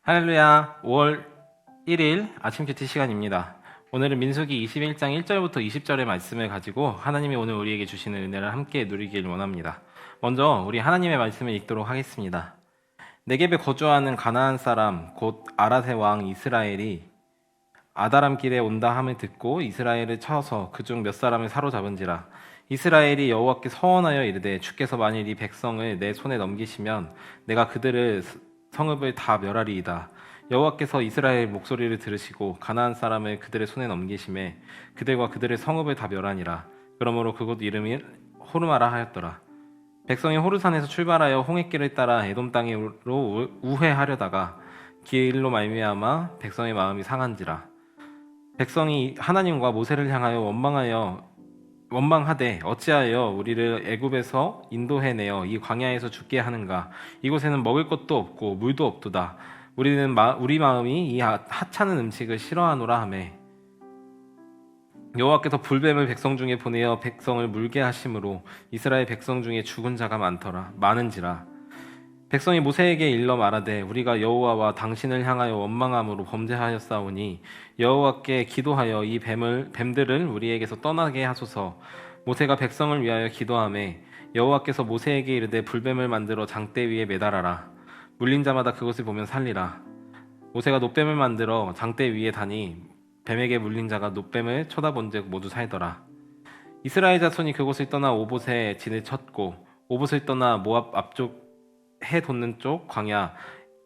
할렐루야. 5월 1일 아침 큐티 시간입니다. 오늘은 민수기 21장 1절부터 20절의 말씀을 가지고 하나님이 오늘 우리에게 주시는 은혜를 함께 누리길 원합니다. 먼저 우리 하나님의 말씀을 읽도록 하겠습니다. 네겝에 거주하는 가나안 사람 곧 아랏의 왕 이스라엘이 아다람 길에 온다 함을 듣고 이스라엘을 쳐서 그중 몇 사람을 사로잡은지라. 이스라엘이 여호와께 서원하여 이르되 주께서 만일 이 백성을 내 손에 넘기시면 내가 그들을 성읍을 다 멸하리이다. 여호와께서 이스라엘 목소리를 들으시고 가나안 사람을 그들의 손에 넘기심에 그들과 그들의 성읍을 다 멸하니라. 그러므로 그곳 이름이 호르마라 하였더라. 백성이 호르산에서 출발하여 홍해길을 따라 에돔 땅으로 우회하려다가 길로 말미암아 백성의 마음이 상한지라. 백성이 하나님과 모세를 향하여 원망하되 어찌하여 우리를 애굽에서 인도해내어 이 광야에서 죽게 하는가? 이곳에는 먹을 것도 없고 물도 없도다. 우리 마음이 이 하찮은 음식을 싫어하노라 하매 여호와께서 불뱀을 백성 중에 보내어 백성을 물게 하심으로 이스라엘 백성 중에 죽은 자가 많은지라. 백성이 모세에게 일러 말하되 우리가 여호와와 당신을 향하여 원망함으로 범죄하였사오니 여호와께 기도하여 이 뱀들을 우리에게서 떠나게 하소서. 모세가 백성을 위하여 기도하매 여호와께서 모세에게 이르되 불뱀을 만들어 장대 위에 매달아라. 물린 자마다 그것을 보면 살리라. 모세가 놋뱀을 만들어 장대 위에 다니 뱀에게 물린 자가 놋뱀을 쳐다본즉 모두 살더라. 이스라엘 자손이 그곳을 떠나 오봇에 진을 쳤고 오봇을 떠나 모압 앞쪽 해 돋는 쪽 광야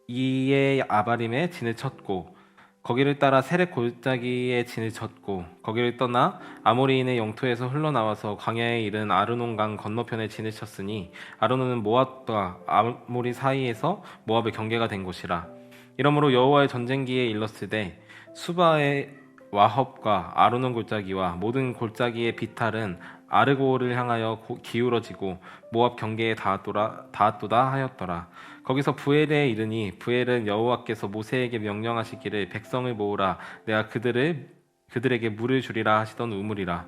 이에 아바림에 진을 쳤고 거기를 따라 세렉 골짜기에 진을 쳤고 거기를 떠나 아모리인의 영토에서 흘러나와서 광야에 이른 아르논강 건너편에 진을 쳤으니 아르논은 모압과 아모리 사이에서 모압의 경계가 된 곳이라. 이러므로 여호와의 전쟁기에 일렀으되 수바의 와헙과 아르논 골짜기와 모든 골짜기의 비탈은 아르고를 향하여 기울어지고 모압 경계에 닿았도다 하였더라. 거기서 부엘에 이르니 부엘은 여호와께서 모세에게 명령하시기를 백성을 모으라 내가 그들에게 물을 주리라 하시던 우물이라.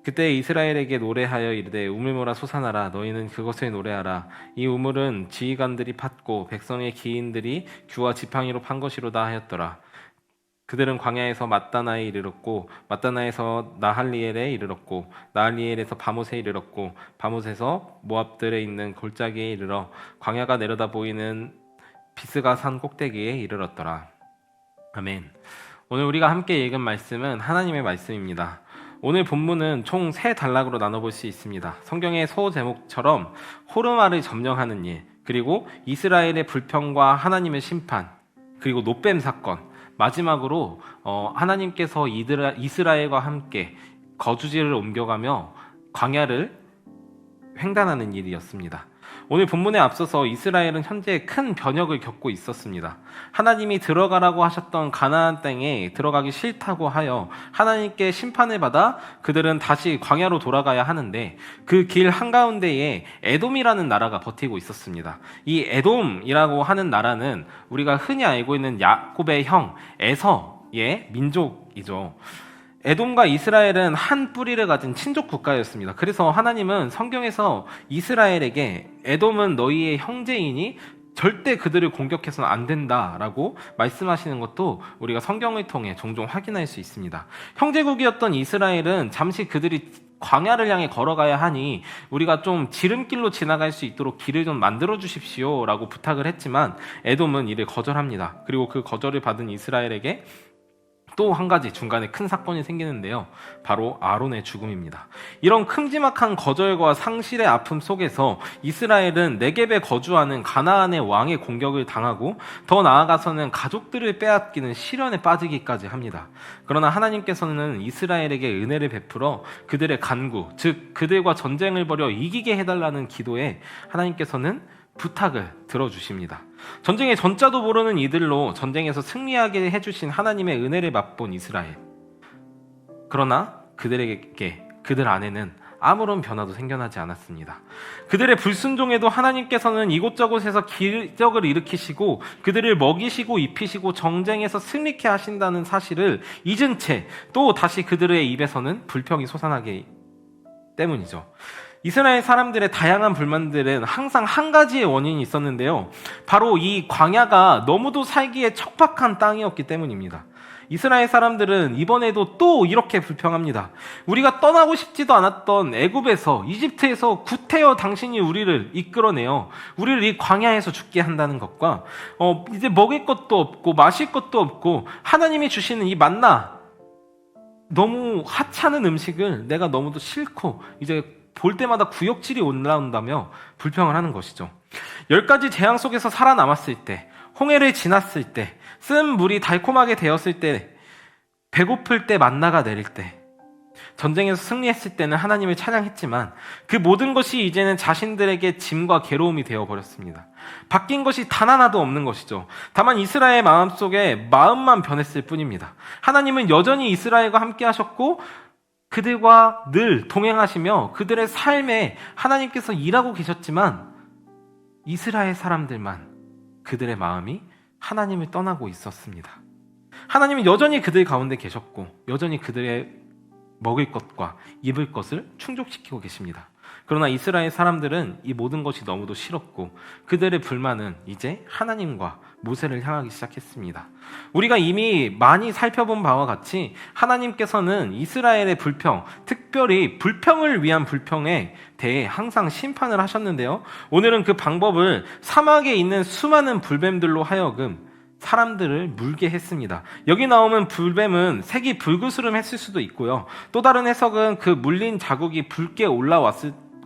그때 이스라엘에게 노래하여 이르되 우물모라 솟아나라 너희는 그것을 노래하라. 이 우물은 지휘관들이 팠고 백성의 기인들이 규와 지팡이로 판 것이로다 하였더라. 그들은 광야에서 mat다나에 이르렀고 mat다나에서 나할리엘에 이르렀고 나할리엘에서 바못에 이르렀고 바못에서 모압들에 있는 골짜기에 이르러 광야가 내려다 보이는 비스가 산 꼭대기에 이르렀더라. 아멘. 오늘 우리가 함께 읽은 말씀은 하나님의 말씀입니다. 오늘 본문은 총 3단락으로 나눠볼 수 있습니다. 성경의 소제목처럼 호르마를 점령하는 일, 그리고 이스라엘의 불평과 하나님의 심판, 그리고 놋뱀 사건, 마지막으로 하나님께서 이스라엘과 함께 거주지를 옮겨가며 광야를 횡단하는 일이었습니다. 오늘 본문에 앞서서 이스라엘은 현재 큰 변혁을 겪고 있었습니다. 하나님이 들어가라고 하셨던 가나안 땅에 들어가기 싫다고 하여 하나님께 심판을 받아 그들은 다시 광야로 돌아가야 하는데 그 길 한가운데에 에돔이라는 나라가 버티고 있었습니다. 이 에돔이라고 하는 나라는 우리가 흔히 알고 있는 야곱의 형 에서의 민족이죠. 에돔과 이스라엘은 한 뿌리를 가진 친족 국가였습니다. 그래서 하나님은 성경에서 이스라엘에게 에돔은 너희의 형제이니 절대 그들을 공격해서는 안 된다라고 말씀하시는 것도 우리가 성경을 통해 종종 확인할 수 있습니다. 형제국이었던 이스라엘은 잠시 그들이 광야를 향해 걸어가야 하니 우리가 좀 지름길로 지나갈 수 있도록 길을 좀 만들어 주십시오 라고 부탁을 했지만 에돔은 이를 거절합니다. 그리고 그 거절을 받은 이스라엘에게 또 한 가지 중간에 큰 사건이 생기는데요. 바로 아론의 죽음입니다. 이런 큼지막한 거절과 상실의 아픔 속에서 이스라엘은 네겝에 거주하는 가나안의 왕의 공격을 당하고 더 나아가서는 가족들을 빼앗기는 시련에 빠지기까지 합니다. 그러나 하나님께서는 이스라엘에게 은혜를 베풀어 그들의 간구, 즉 그들과 전쟁을 벌여 이기게 해달라는 기도에 하나님께서는 부탁을 들어주십니다. 전쟁의 전자도 모르는 이들로 전쟁에서 승리하게 해주신 하나님의 은혜를 맛본 이스라엘. 그러나 그들 안에는 아무런 변화도 생겨나지 않았습니다. 그들의 불순종에도 하나님께서는 이곳저곳에서 기적을 일으키시고 그들을 먹이시고 입히시고 정쟁에서 승리케 하신다는 사실을 잊은 채 또 다시 그들의 입에서는 불평이 솟아나기 때문이죠. 이스라엘 사람들의 다양한 불만들은 항상 한 가지의 원인이 있었는데요. 바로 이 광야가 너무도 살기에 척박한 땅이었기 때문입니다. 이스라엘 사람들은 이번에도 또 이렇게 불평합니다. 우리가 떠나고 싶지도 않았던 애굽에서, 이집트에서 구태여 당신이 우리를 이끌어내어 우리를 이 광야에서 죽게 한다는 것과 이제 먹을 것도 없고 마실 것도 없고 하나님이 주시는 이 만나, 너무 하찮은 음식을 내가 너무도 싫고 이제 볼 때마다 구역질이 올라온다며 불평을 하는 것이죠. 10가지 재앙 속에서 살아남았을 때, 홍해를 지났을 때, 쓴 물이 달콤하게 되었을 때, 배고플 때 만나가 내릴 때, 전쟁에서 승리했을 때는 하나님을 찬양했지만 그 모든 것이 이제는 자신들에게 짐과 괴로움이 되어버렸습니다. 바뀐 것이 단 하나도 없는 것이죠. 다만 이스라엘 마음속에 마음만 변했을 뿐입니다. 하나님은 여전히 이스라엘과 함께 하셨고 그들과 늘 동행하시며 그들의 삶에 하나님께서 일하고 계셨지만 이스라엘 사람들만 그들의 마음이 하나님을 떠나고 있었습니다. 하나님은 여전히 그들 가운데 계셨고 여전히 그들의 먹을 것과 입을 것을 충족시키고 계십니다. 그러나 이스라엘 사람들은 이 모든 것이 너무도 싫었고 그들의 불만은 이제 하나님과 모세를 향하기 시작했습니다. 우리가 이미 많이 살펴본 바와 같이 하나님께서는 이스라엘의 불평, 특별히 불평을 위한 불평에 대해 항상 심판을 하셨는데요. 오늘은 그 방법을 사막에 있는 수많은 불뱀들로 하여금 사람들을 물게 했습니다. 여기 나오는 불뱀은 색이 불그스름했을 수도 있고요. 또 다른 해석은 그 물린 자국이 붉게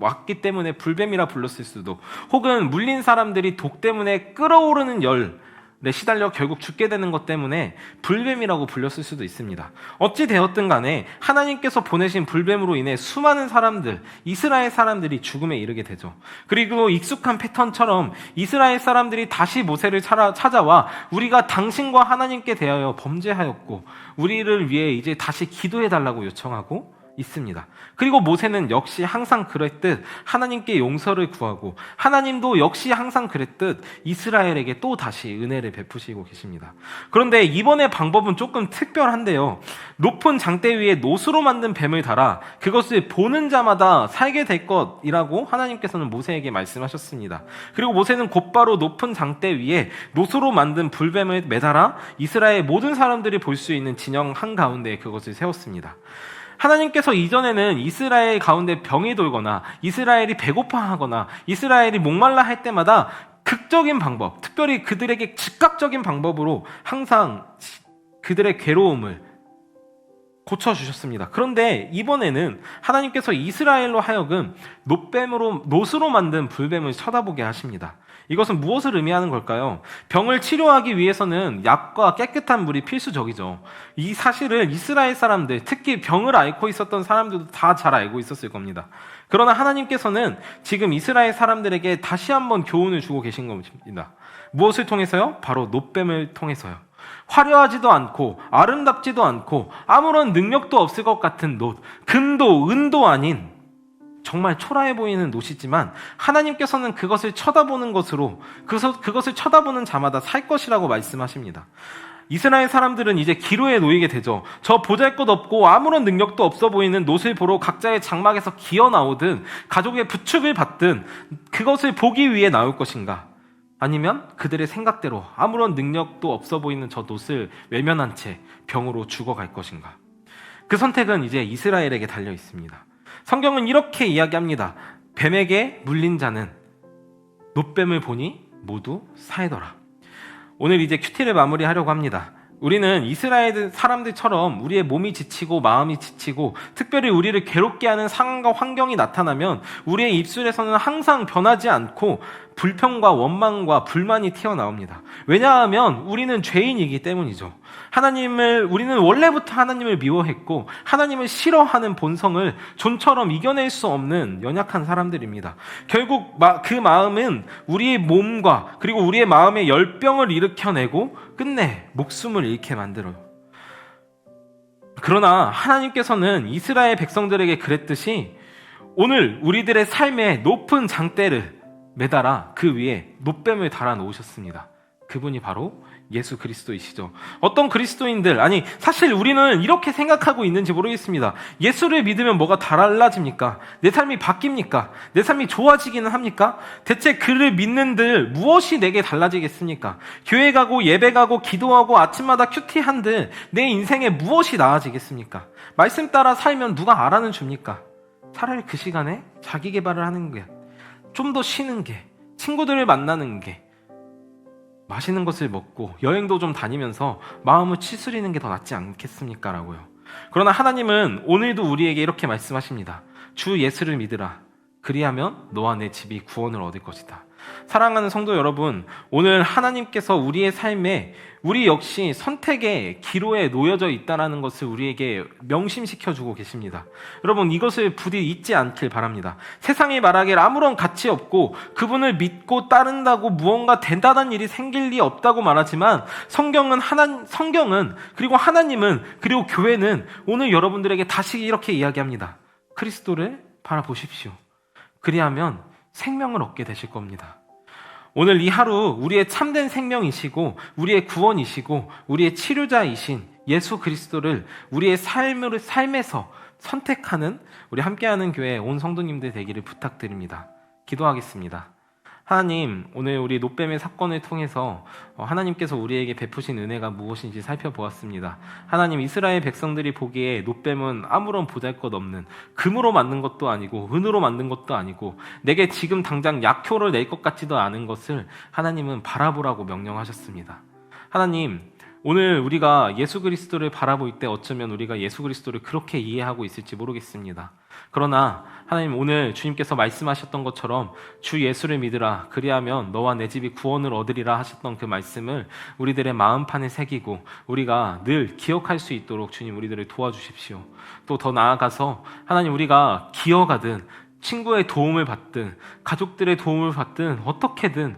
왔기 때문에 불뱀이라 불렀을 수도, 혹은 물린 사람들이 독 때문에 끓어오르는 열에 시달려 결국 죽게 되는 것 때문에 불뱀이라고 불렸을 수도 있습니다. 어찌 되었든 간에 하나님께서 보내신 불뱀으로 인해 수많은 사람들, 이스라엘 사람들이 죽음에 이르게 되죠. 그리고 익숙한 패턴처럼 이스라엘 사람들이 다시 모세를 찾아와 우리가 당신과 하나님께 대하여 범죄하였고 우리를 위해 이제 다시 기도해달라고 요청하고 있습니다. 그리고 모세는 역시 항상 그랬듯 하나님께 용서를 구하고 하나님도 역시 항상 그랬듯 이스라엘에게 또 다시 은혜를 베푸시고 계십니다. 그런데 이번의 방법은 조금 특별한데요. 높은 장대 위에 노수로 만든 뱀을 달아 그것을 보는 자마다 살게 될 것이라고 하나님께서는 모세에게 말씀하셨습니다. 그리고 모세는 곧바로 높은 장대 위에 노수로 만든 불뱀을 매달아 이스라엘 모든 사람들이 볼 수 있는 진영 한가운데에 그것을 세웠습니다. 하나님께서 이전에는 이스라엘 가운데 병이 돌거나 이스라엘이 배고파하거나 이스라엘이 목말라 할 때마다 극적인 방법, 특별히 그들에게 즉각적인 방법으로 항상 그들의 괴로움을 고쳐주셨습니다. 그런데 이번에는 하나님께서 이스라엘로 하여금 노수로 만든 불뱀을 쳐다보게 하십니다. 이것은 무엇을 의미하는 걸까요? 병을 치료하기 위해서는 약과 깨끗한 물이 필수적이죠. 이 사실을 이스라엘 사람들, 특히 병을 앓고 있었던 사람들도 다 잘 알고 있었을 겁니다. 그러나 하나님께서는 지금 이스라엘 사람들에게 다시 한번 교훈을 주고 계신 겁니다. 무엇을 통해서요? 바로 놋뱀을 통해서요. 화려하지도 않고 아름답지도 않고 아무런 능력도 없을 것 같은 놋, 금도 은도 아닌 정말 초라해 보이는 놋이지만 하나님께서는 그것을 쳐다보는 것으로 그것을 쳐다보는 자마다 살 것이라고 말씀하십니다. 이스라엘 사람들은 이제 기로에 놓이게 되죠. 저 보잘것없고 아무런 능력도 없어 보이는 놋을 보러 각자의 장막에서 기어 나오든 가족의 부축을 받든 그것을 보기 위해 나올 것인가? 아니면 그들의 생각대로 아무런 능력도 없어 보이는 저 놋을 외면한 채 병으로 죽어갈 것인가? 그 선택은 이제 이스라엘에게 달려 있습니다. 성경은 이렇게 이야기합니다. 뱀에게 물린 자는 놋뱀을 보니 모두 살더라. 오늘 이제 큐티를 마무리하려고 합니다. 우리는 이스라엘 사람들처럼 우리의 몸이 지치고 마음이 지치고 특별히 우리를 괴롭게 하는 상황과 환경이 나타나면 우리의 입술에서는 항상 변하지 않고 불평과 원망과 불만이 튀어나옵니다. 왜냐하면 우리는 죄인이기 때문이죠. 우리는 원래부터 하나님을 미워했고 하나님을 싫어하는 본성을 좀처럼 이겨낼 수 없는 연약한 사람들입니다. 결국 그 마음은 우리의 몸과 그리고 우리의 마음의 열병을 일으켜내고 끝내 목숨을 잃게 만들어요. 그러나 하나님께서는 이스라엘 백성들에게 그랬듯이 오늘 우리들의 삶에 높은 장대를 매달아 그 위에 놋뱀을 달아 놓으셨습니다. 그분이 바로 예수 그리스도이시죠. 어떤 그리스도인들, 아니 사실 우리는 이렇게 생각하고 있는지 모르겠습니다. 예수를 믿으면 뭐가 달라집니까? 내 삶이 바뀝니까? 내 삶이 좋아지기는 합니까? 대체 그를 믿는들 무엇이 내게 달라지겠습니까? 교회 가고 예배 가고 기도하고 아침마다 큐티한들 내 인생에 무엇이 나아지겠습니까? 말씀 따라 살면 누가 알아는 줍니까? 차라리 그 시간에 자기 개발을 하는 게, 좀 더 쉬는 게, 친구들을 만나는 게, 맛있는 것을 먹고 여행도 좀 다니면서 마음을 치수리는 게 더 낫지 않겠습니까? 라고요. 그러나 하나님은 오늘도 우리에게 이렇게 말씀하십니다. 주 예수를 믿으라. 그리하면 너와 내 집이 구원을 얻을 것이다. 사랑하는 성도 여러분, 오늘 하나님께서 우리의 삶에 우리 역시 선택의 기로에 놓여져 있다는 것을 우리에게 명심시켜주고 계십니다. 여러분, 이것을 부디 잊지 않길 바랍니다. 세상이 말하길 아무런 가치 없고 그분을 믿고 따른다고 무언가 대단한 일이 생길 리 없다고 말하지만 성경은 그리고 하나님은 그리고 교회는 오늘 여러분들에게 다시 이렇게 이야기합니다. 그리스도를 바라보십시오. 그리하면 생명을 얻게 되실 겁니다. 오늘 이 하루 우리의 참된 생명이시고 우리의 구원이시고 우리의 치료자이신 예수 그리스도를 우리의 삶에서 선택하는 우리 함께하는 교회 온 성도님들 되기를 부탁드립니다. 기도하겠습니다. 하나님, 오늘 우리 노뱀의 사건을 통해서 하나님께서 우리에게 베푸신 은혜가 무엇인지 살펴보았습니다. 하나님, 이스라엘 백성들이 보기에 노뱀은 아무런 보잘것없는, 금으로 만든 것도 아니고 은으로 만든 것도 아니고 내게 지금 당장 약효를 낼 것 같지도 않은 것을 하나님은 바라보라고 명령하셨습니다. 하나님, 오늘 우리가 예수 그리스도를 바라볼 때 어쩌면 우리가 예수 그리스도를 그렇게 이해하고 있을지 모르겠습니다. 그러나 하나님, 오늘 주님께서 말씀하셨던 것처럼 주 예수를 믿으라. 그리하면 너와 내 집이 구원을 얻으리라 하셨던 그 말씀을 우리들의 마음판에 새기고 우리가 늘 기억할 수 있도록 주님 우리들을 도와주십시오. 또 더 나아가서 하나님, 우리가 기어가든 친구의 도움을 받든 가족들의 도움을 받든 어떻게든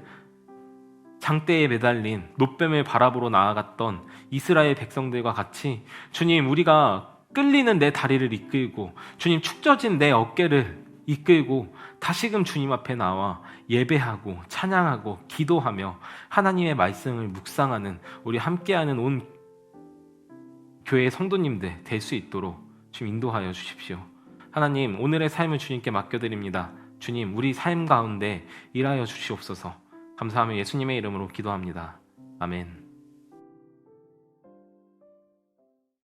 장대에 매달린 노뱀을 바라보러 나아갔던 이스라엘 백성들과 같이 주님, 우리가 끌리는 내 다리를 이끌고 주님, 축져진 내 어깨를 이끌고 다시금 주님 앞에 나와 예배하고 찬양하고 기도하며 하나님의 말씀을 묵상하는 우리 함께하는 온 교회 성도님들 될 수 있도록 주님 인도하여 주십시오. 하나님, 오늘의 삶을 주님께 맡겨드립니다. 주님, 우리 삶 가운데 일하여 주시옵소서. 감사하며 예수님의 이름으로 기도합니다. 아멘.